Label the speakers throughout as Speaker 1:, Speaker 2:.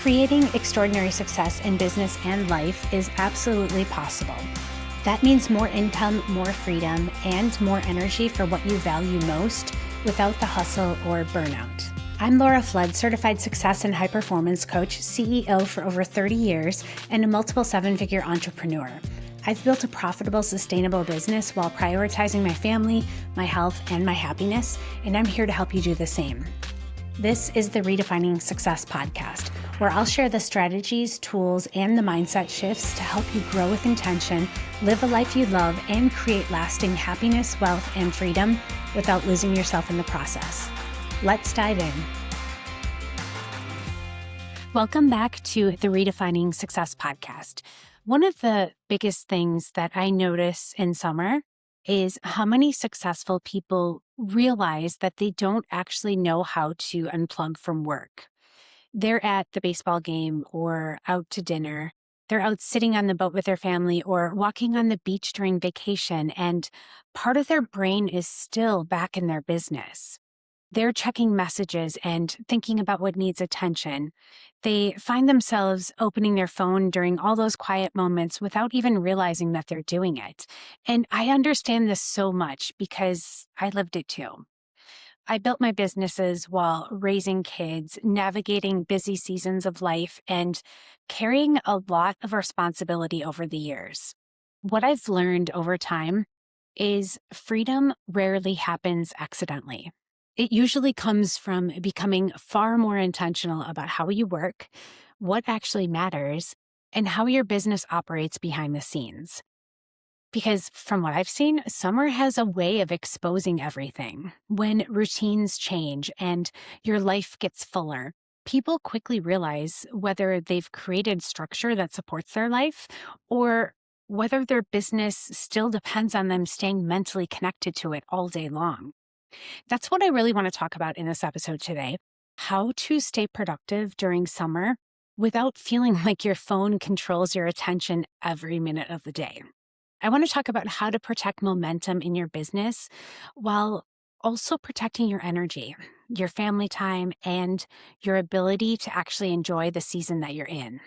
Speaker 1: Creating extraordinary success in business and life is absolutely possible. That means more income, more freedom, and more energy for what you value most without the hustle or burnout. I'm Laura Flood, certified success and high performance coach, CEO for over 30 years, and a multiple seven-figure entrepreneur. I've built a profitable, sustainable business while prioritizing my family, my health, and my happiness, and I'm here to help you do the same. This is the Redefining Success Podcast, where I'll share the strategies, tools, and the mindset shifts to help you grow with intention, live a life you love, and create lasting happiness, wealth, and freedom without losing yourself in the process. Let's dive in. Welcome back to the Redefining Success Podcast. One of the biggest things that I notice in summer is how many successful people realize that they don't actually know how to unplug from work. They're at the baseball game or out to dinner. They're out sitting on the boat with their family or walking on the beach during vacation, and part of their brain is still back in their business. They're checking messages and thinking about what needs attention. They find themselves opening their phone during all those quiet moments without even realizing that they're doing it. And I understand this so much because I lived it too. I built my businesses while raising kids, navigating busy seasons of life, and carrying a lot of responsibility over the years. What I've learned over time is freedom rarely happens accidentally. It usually comes from becoming far more intentional about how you work, what actually matters, and how your business operates behind the scenes. Because from what I've seen, summer has a way of exposing everything. When routines change and your life gets fuller, people quickly realize whether they've created structure that supports their life or whether their business still depends on them staying mentally connected to it all day long. That's what I really want to talk about in this episode today: how to stay productive during summer without feeling like your phone controls your attention every minute of the day. I want to talk about how to protect momentum in your business while also protecting your energy, your family time, and your ability to actually enjoy the season that you're in.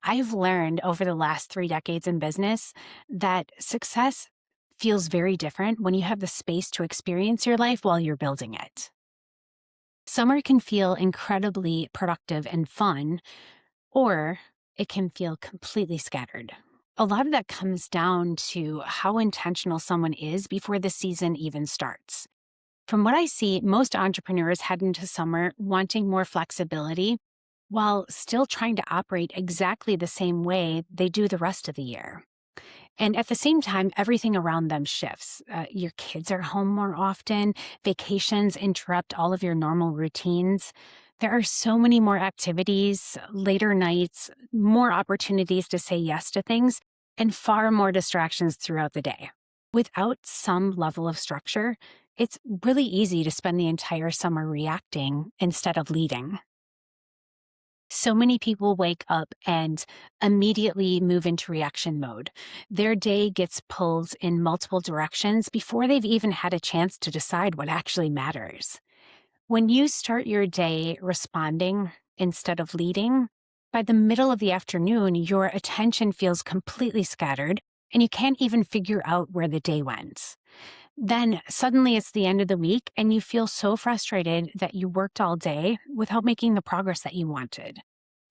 Speaker 1: I've learned over the last 3 decades in business that success feels very different when you have the space to experience your life while you're building it. Summer can feel incredibly productive and fun, or it can feel completely scattered. A lot of that comes down to how intentional someone is before the season even starts. From what I see, most entrepreneurs head into summer wanting more flexibility while still trying to operate exactly the same way they do the rest of the year. And at the same time, everything around them shifts. Your kids are home more often. Vacations interrupt all of your normal routines. There are so many more activities, later nights, more opportunities to say yes to things, and far more distractions throughout the day. Without some level of structure, it's really easy to spend the entire summer reacting instead of leading. So many people wake up and immediately move into reaction mode. Their day gets pulled in multiple directions before they've even had a chance to decide what actually matters. When you start your day responding instead of leading, by the middle of the afternoon, your attention feels completely scattered and you can't even figure out where the day went. Then suddenly it's the end of the week and you feel so frustrated that you worked all day without making the progress that you wanted.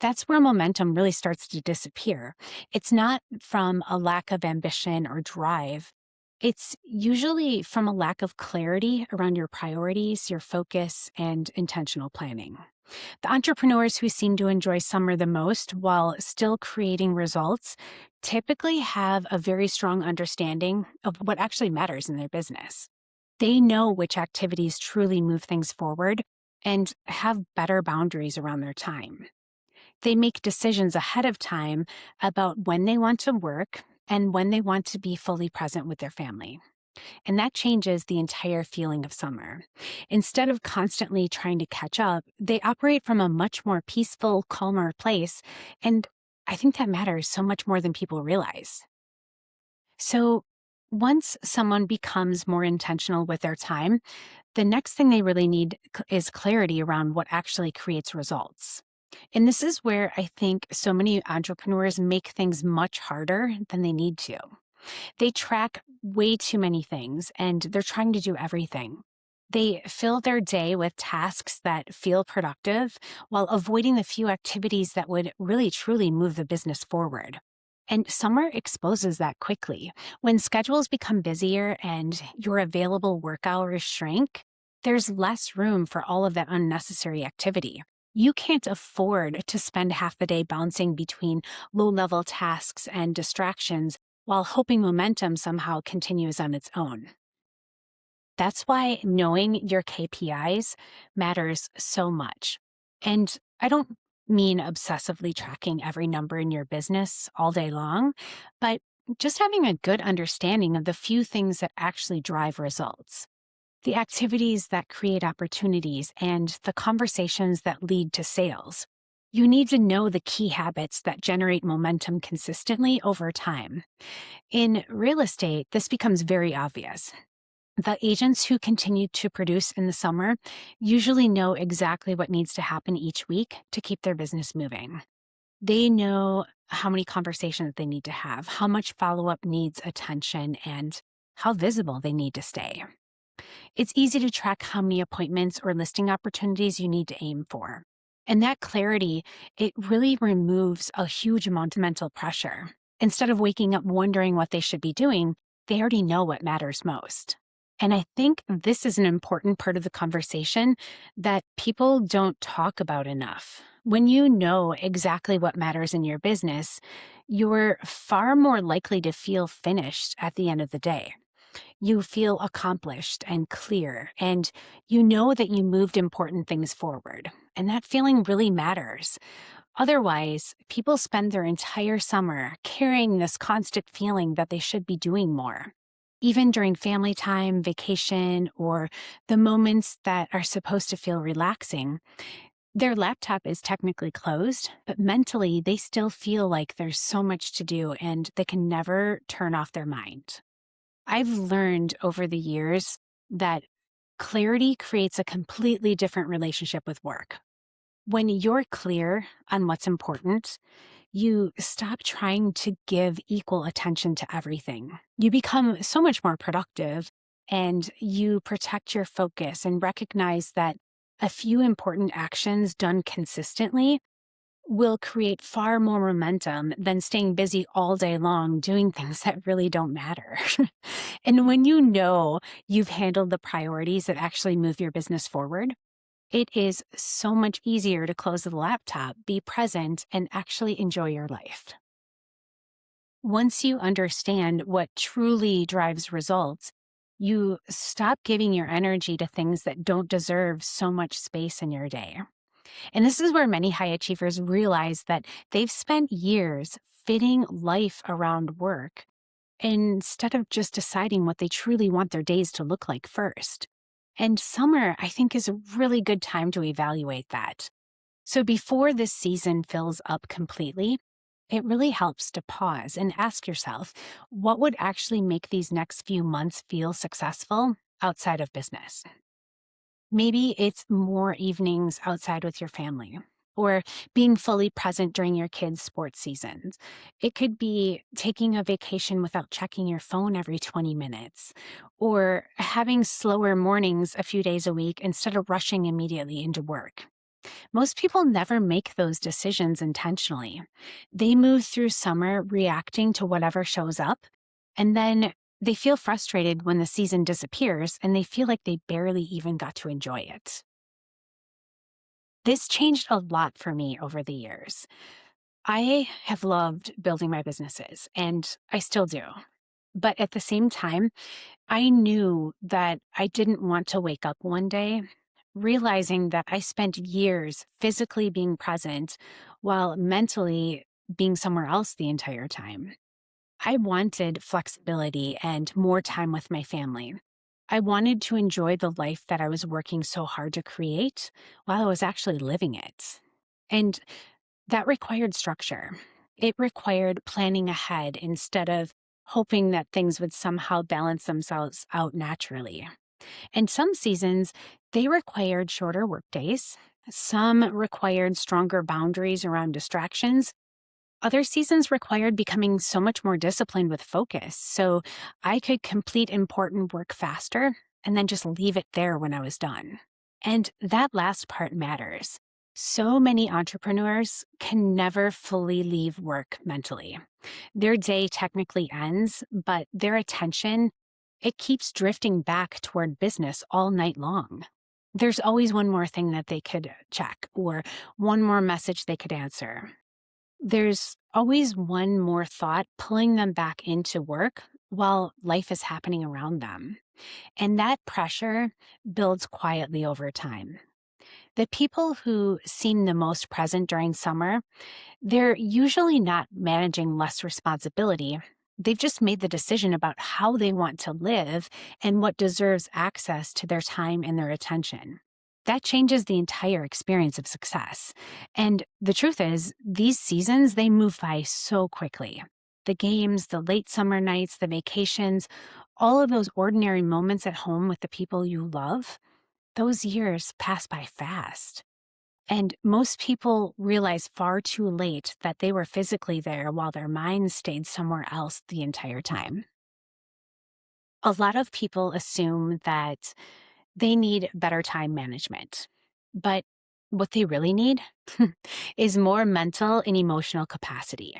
Speaker 1: That's where momentum really starts to disappear. It's not from a lack of ambition or drive. It's usually from a lack of clarity around your priorities, your focus, and intentional planning. The entrepreneurs who seem to enjoy summer the most while still creating results typically have a very strong understanding of what actually matters in their business. They know which activities truly move things forward and have better boundaries around their time. They make decisions ahead of time about when they want to work and when they want to be fully present with their family. And that changes the entire feeling of summer. Instead of constantly trying to catch up, they operate from a much more peaceful, calmer place. And I think that matters so much more than people realize. So once someone becomes more intentional with their time, the next thing they really need is clarity around what actually creates results. And this is where I think so many entrepreneurs make things much harder than they need to. They track way too many things and they're trying to do everything. They fill their day with tasks that feel productive while avoiding the few activities that would really truly move the business forward. And summer exposes that quickly. When schedules become busier and your available work hours shrink, there's less room for all of that unnecessary activity. You can't afford to spend half the day bouncing between low level tasks and distractions while hoping momentum somehow continues on its own. That's why knowing your KPIs matters so much. And I don't mean obsessively tracking every number in your business all day long, but just having a good understanding of the few things that actually drive results, the activities that create opportunities, and the conversations that lead to sales. You need to know the key habits that generate momentum consistently over time. In real estate, this becomes very obvious. The agents who continue to produce in the summer usually know exactly what needs to happen each week to keep their business moving. They know how many conversations they need to have, how much follow up needs attention, and how visible they need to stay. It's easy to track how many appointments or listing opportunities you need to aim for. And that clarity, it really removes a huge amount of mental pressure. Instead of waking up wondering what they should be doing, they already know what matters most. And I think this is an important part of the conversation that people don't talk about enough. When you know exactly what matters in your business, you're far more likely to feel finished at the end of the day. You feel accomplished and clear, and you know that you moved important things forward. And that feeling really matters. Otherwise, people spend their entire summer carrying this constant feeling that they should be doing more. Even during family time, vacation, or the moments that are supposed to feel relaxing, their laptop is technically closed, but mentally they still feel like there's so much to do and they can never turn off their mind. I've learned over the years that clarity creates a completely different relationship with work. When you're clear on what's important, you stop trying to give equal attention to everything. You become so much more productive and you protect your focus and recognize that a few important actions done consistently will create far more momentum than staying busy all day long doing things that really don't matter. And when you know you've handled the priorities that actually move your business forward, it is so much easier to close the laptop, be present, and actually enjoy your life. Once you understand what truly drives results, you stop giving your energy to things that don't deserve so much space in your day. And this is where many high achievers realize that they've spent years fitting life around work instead of just deciding what they truly want their days to look like first. And summer, I think, is a really good time to evaluate that. So before this season fills up completely, it really helps to pause and ask yourself, what would actually make these next few months feel successful outside of business? Maybe it's more evenings outside with your family or being fully present during your kids' sports seasons. It could be taking a vacation without checking your phone every 20 minutes or having slower mornings a few days a week instead of rushing immediately into work. Most people never make those decisions intentionally. They move through summer reacting to whatever shows up, and then they feel frustrated when the season disappears and they feel like they barely even got to enjoy it. This changed a lot for me over the years. I have loved building my businesses, and I still do. But at the same time, I knew that I didn't want to wake up one day realizing that I spent years physically being present while mentally being somewhere else the entire time. I wanted flexibility and more time with my family. I wanted to enjoy the life that I was working so hard to create while I was actually living it. And that required structure. It required planning ahead instead of hoping that things would somehow balance themselves out naturally. And some seasons, they required shorter work days, Some required stronger boundaries around distractions. Other seasons required becoming so much more disciplined with focus, so I could complete important work faster and then just leave it there when I was done. And that last part matters. So many entrepreneurs can never fully leave work mentally. Their day technically ends, but their attention, it keeps drifting back toward business all night long. There's always one more thing that they could check or one more message they could answer. There's always one more thought pulling them back into work while life is happening around them. And that pressure builds quietly over time. The people who seem the most present during summer, they're usually not managing less responsibility. They've just made the decision about how they want to live and what deserves access to their time and their attention. That changes the entire experience of success. And the truth is, these seasons, they move by so quickly. The games, the late summer nights, the vacations, all of those ordinary moments at home with the people you love, those years pass by fast. And most people realize far too late that they were physically there while their minds stayed somewhere else the entire time. A lot of people assume that they need better time management. But what they really need is more mental and emotional capacity.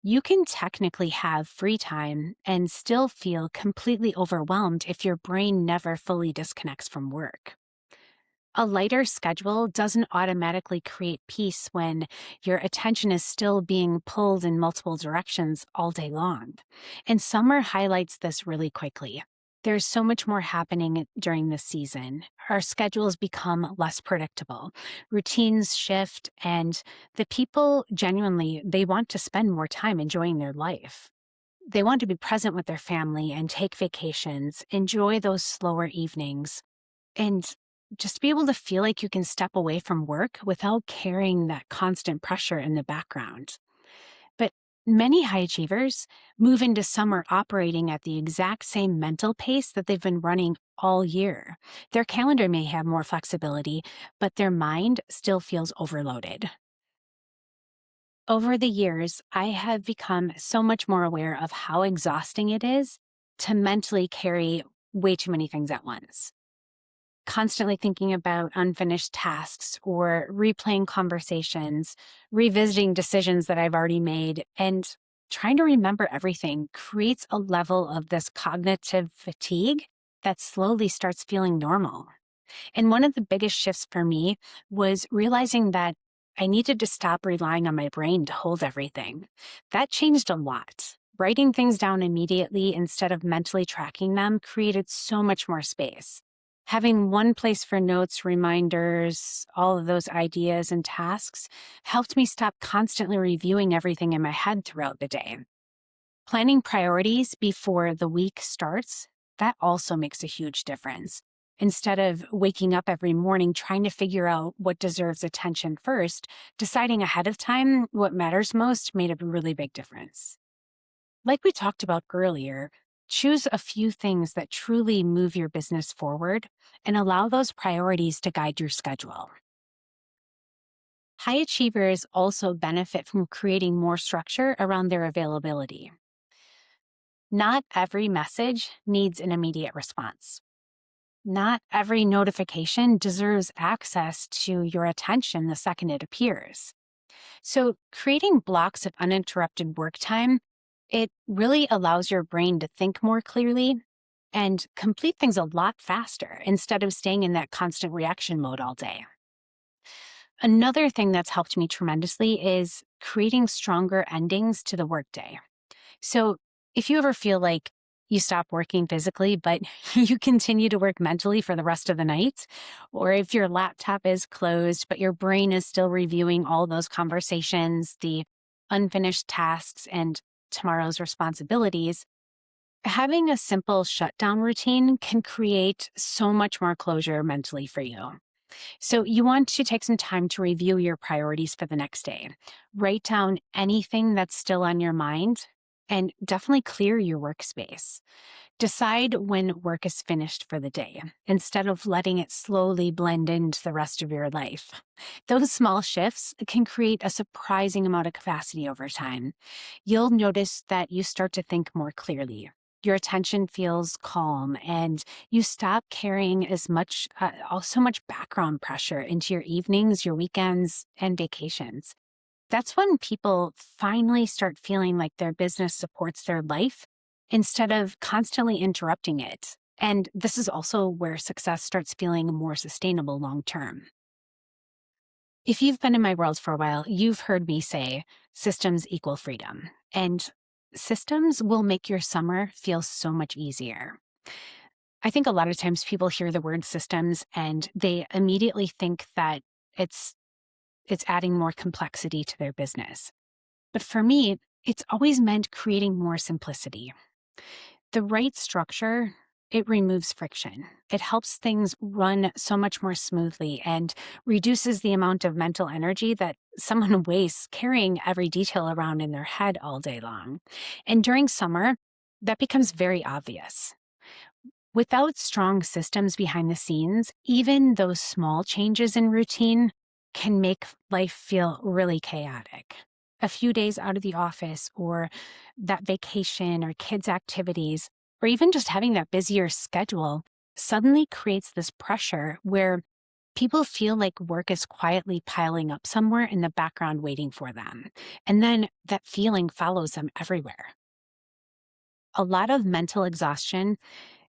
Speaker 1: You can technically have free time and still feel completely overwhelmed if your brain never fully disconnects from work. A lighter schedule doesn't automatically create peace when your attention is still being pulled in multiple directions all day long. And summer highlights this really quickly. There's so much more happening during this season. Our schedules become less predictable. Routines shift, and the people genuinely, they want to spend more time enjoying their life. They want to be present with their family and take vacations, enjoy those slower evenings, and just be able to feel like you can step away from work without carrying that constant pressure in the background. But many high achievers move into summer operating at the exact same mental pace that they've been running all year. Their calendar may have more flexibility, but their mind still feels overloaded. Over the years, I have become so much more aware of how exhausting it is to mentally carry way too many things at once. Constantly thinking about unfinished tasks or replaying conversations, revisiting decisions that I've already made, and trying to remember everything creates a level of this cognitive fatigue that slowly starts feeling normal. And one of the biggest shifts for me was realizing that I needed to stop relying on my brain to hold everything. That changed a lot. Writing things down immediately instead of mentally tracking them created so much more space. Having one place for notes, reminders, all of those ideas and tasks helped me stop constantly reviewing everything in my head throughout the day. Planning priorities before the week starts, that also makes a huge difference. Instead of waking up every morning trying to figure out what deserves attention first, deciding ahead of time what matters most made a really big difference. Like we talked about earlier, choose a few things that truly move your business forward and allow those priorities to guide your schedule. High achievers also benefit from creating more structure around their availability. Not every message needs an immediate response. Not every notification deserves access to your attention the second it appears. So, creating blocks of uninterrupted work time, it really allows your brain to think more clearly and complete things a lot faster instead of staying in that constant reaction mode all day. Another thing that's helped me tremendously is creating stronger endings to the workday. So if you ever feel like you stop working physically, but you continue to work mentally for the rest of the night, or if your laptop is closed, but your brain is still reviewing all those conversations, the unfinished tasks, and tomorrow's responsibilities, having a simple shutdown routine can create so much more closure mentally for you. So you want to take some time to review your priorities for the next day. Write down anything that's still on your mind And definitely clear your workspace. Decide when work is finished for the day instead of letting it slowly blend into the rest of your life. Those small shifts can create a surprising amount of capacity over time. You'll notice that you start to think more clearly. Your attention feels calm and you stop carrying so much background pressure into your evenings, your weekends, and vacations. That's when people finally start feeling like their business supports their life instead of constantly interrupting it. And this is also where success starts feeling more sustainable long term. If you've been in my world for a while, you've heard me say systems equal freedom. And systems will make your summer feel so much easier. I think a lot of times people hear the word systems and they immediately think that it's it's adding more complexity to their business. But for me, it's always meant creating more simplicity. The right structure, it removes friction. It helps things run so much more smoothly and reduces the amount of mental energy that someone wastes carrying every detail around in their head all day long. And during summer, that becomes very obvious. Without strong systems behind the scenes, even those small changes in routine can make life feel really chaotic. A few days out of the office, or that vacation, or kids' activities, or even just having that busier schedule suddenly creates this pressure where people feel like work is quietly piling up somewhere in the background waiting for them. And then that feeling follows them everywhere. A lot of mental exhaustion,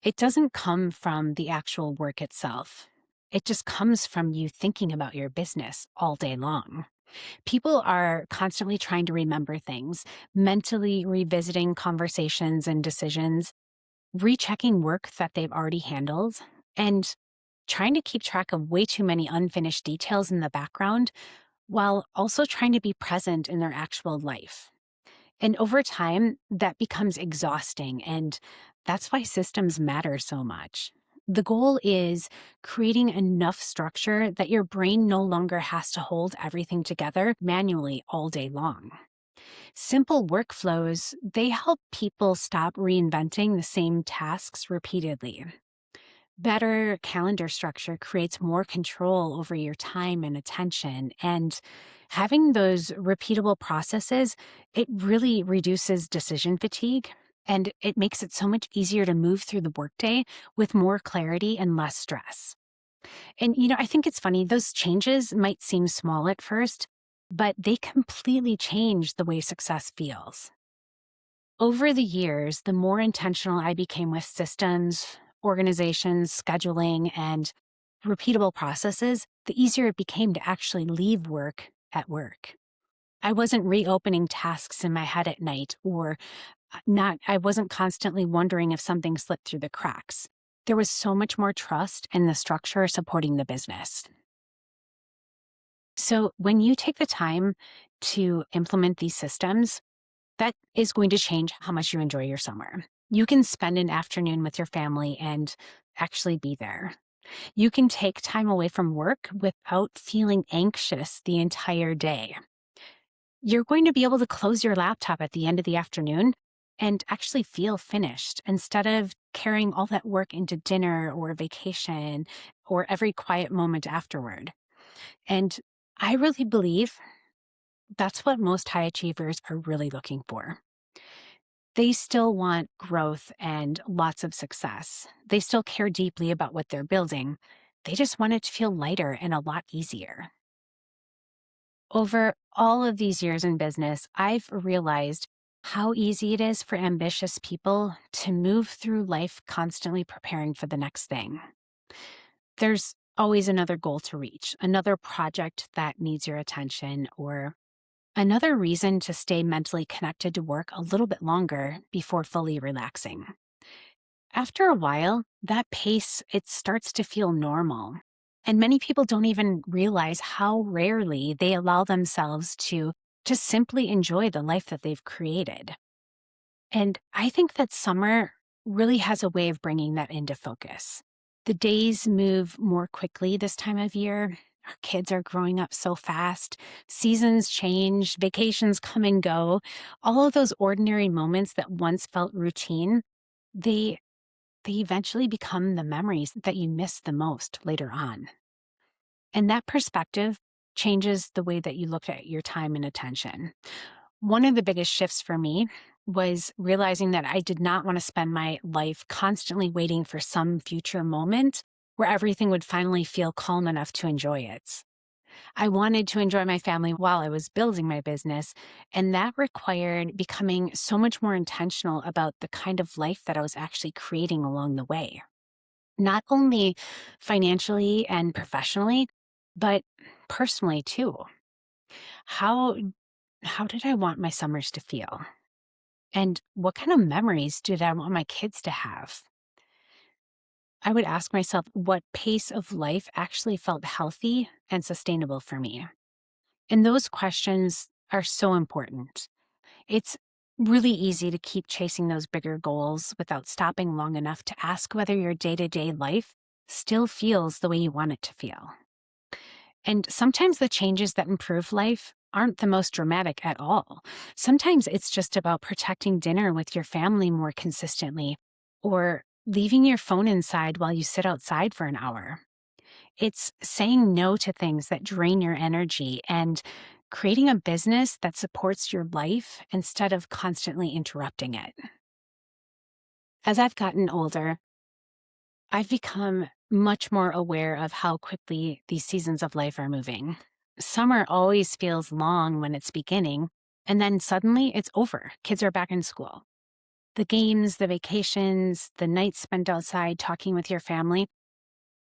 Speaker 1: it doesn't come from the actual work itself. It just comes from you thinking about your business all day long. People are constantly trying to remember things, mentally revisiting conversations and decisions, rechecking work that they've already handled, and trying to keep track of way too many unfinished details in the background while also trying to be present in their actual life. And over time, that becomes exhausting. And that's why systems matter so much. The goal is creating enough structure that your brain no longer has to hold everything together manually all day long. Simple workflows, they help people stop reinventing the same tasks repeatedly. Better calendar structure creates more control over your time and attention. And having those repeatable processes, it really reduces decision fatigue and it makes it so much easier to move through the workday with more clarity and less stress. And, I think it's funny, those changes might seem small at first, but they completely change the way success feels. Over the years, the more intentional I became with systems, organizations, scheduling, and repeatable processes, the easier it became to actually leave work at work. I wasn't reopening tasks in my head at night I wasn't constantly wondering if something slipped through the cracks. There was so much more trust in the structure supporting the business. So when you take the time to implement these systems, that is going to change how much you enjoy your summer. You can spend an afternoon with your family and actually be there. You can take time away from work without feeling anxious the entire day. You're going to be able to close your laptop at the end of the afternoon and actually feel finished instead of carrying all that work into dinner or vacation or every quiet moment afterward. And I really believe that's what most high achievers are really looking for. They still want growth and lots of success. They still care deeply about what they're building. They just want it to feel lighter and a lot easier. Over all of these years in business, I've realized how easy it is for ambitious people to move through life constantly preparing for the next thing. There's always another goal to reach, another project that needs your attention, or another reason to stay mentally connected to work a little bit longer before fully relaxing. After a while, that pace, it starts to feel normal. And many people don't even realize how rarely they allow themselves to just simply enjoy the life that they've created. And I think that summer really has a way of bringing that into focus. The days move more quickly this time of year. Our kids are growing up so fast. Seasons change, vacations come and go. All of those ordinary moments that once felt routine, they they eventually become the memories that you miss the most later on. And that perspective changes the way that you look at your time and attention. One of the biggest shifts for me was realizing that I did not want to spend my life constantly waiting for some future moment where everything would finally feel calm enough to enjoy it. I wanted to enjoy my family while I was building my business, and that required becoming so much more intentional about the kind of life that I was actually creating along the way. Not only financially and professionally, but personally too. How how did I want my summers to feel? And what kind of memories did I want my kids to have? I would ask myself what pace of life actually felt healthy and sustainable for me. And those questions are so important. It's really easy to keep chasing those bigger goals without stopping long enough to ask whether your day to day life still feels the way you want it to feel. And sometimes the changes that improve life aren't the most dramatic at all. Sometimes it's just about protecting dinner with your family more consistently or leaving your phone inside while you sit outside for an hour. It's saying no to things that drain your energy and creating a business that supports your life instead of constantly interrupting it. As I've gotten older, I've become much more aware of how quickly these seasons of life are moving. Summer always feels long when it's beginning, and then suddenly it's over. Kids are back in school. The games, the vacations, the nights spent outside talking with your family,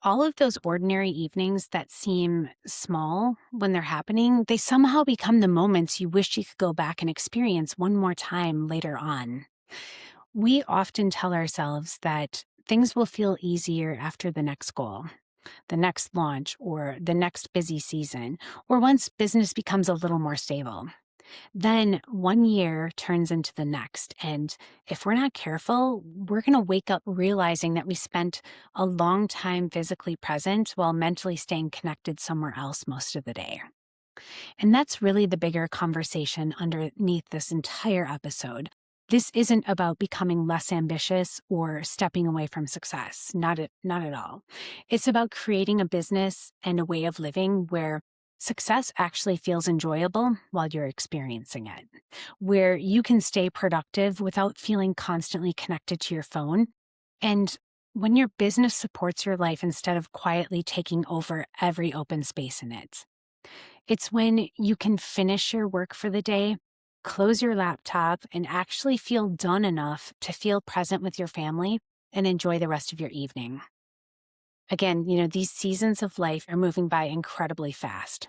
Speaker 1: all of those ordinary evenings that seem small when they're happening, they somehow become the moments you wish you could go back and experience one more time later on. We often tell ourselves that things will feel easier after the next goal, the next launch, or the next busy season, or once business becomes a little more stable. Then one year turns into the next. And if we're not careful, we're going to wake up realizing that we spent a long time physically present while mentally staying connected somewhere else most of the day. And that's really the bigger conversation underneath this entire episode. This isn't about becoming less ambitious or stepping away from success. Not at all. It's about creating a business and a way of living where success actually feels enjoyable while you're experiencing it, where you can stay productive without feeling constantly connected to your phone. And when your business supports your life instead of quietly taking over every open space in it. It's when you can finish your work for the day, close your laptop, and actually feel done enough to feel present with your family and enjoy the rest of your evening. Again, these seasons of life are moving by incredibly fast.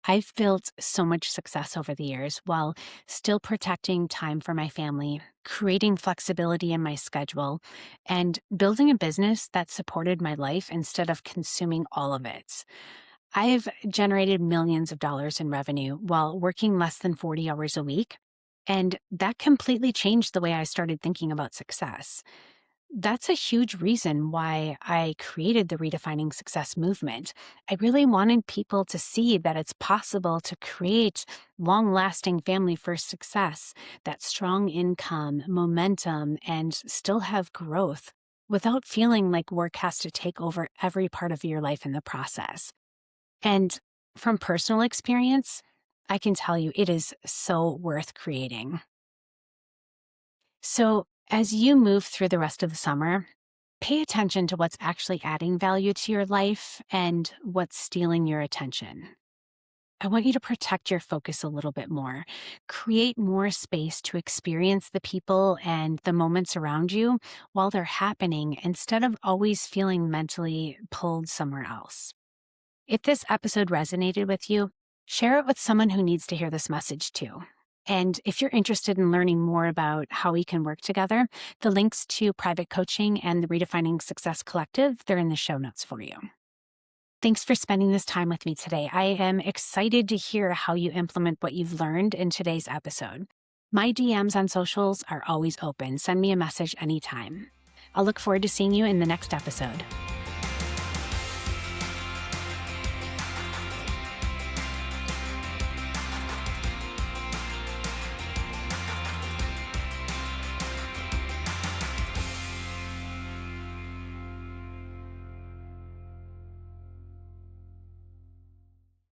Speaker 1: I've built so much success over the years while still protecting time for my family, creating flexibility in my schedule, and building a business that supported my life instead of consuming all of it. I've generated millions of dollars in revenue while working less than 40 hours a week, and that completely changed the way I started thinking about success. That's a huge reason why I created the Redefining Success movement. I really wanted people to see that it's possible to create long-lasting family-first success, that strong income, momentum, and still have growth without feeling like work has to take over every part of your life in the process. And from personal experience, I can tell you it is so worth creating. So, as you move through the rest of the summer, pay attention to what's actually adding value to your life and what's stealing your attention. I want you to protect your focus a little bit more. Create more space to experience the people and the moments around you while they're happening instead of always feeling mentally pulled somewhere else. If this episode resonated with you, share it with someone who needs to hear this message too. And if you're interested in learning more about how we can work together, the links to private coaching and the Redefining Success Collective, they're in the show notes for you. Thanks for spending this time with me today. I am excited to hear how you implement what you've learned in today's episode. My DMs on socials are always open. Send me a message anytime. I'll look forward to seeing you in the next episode.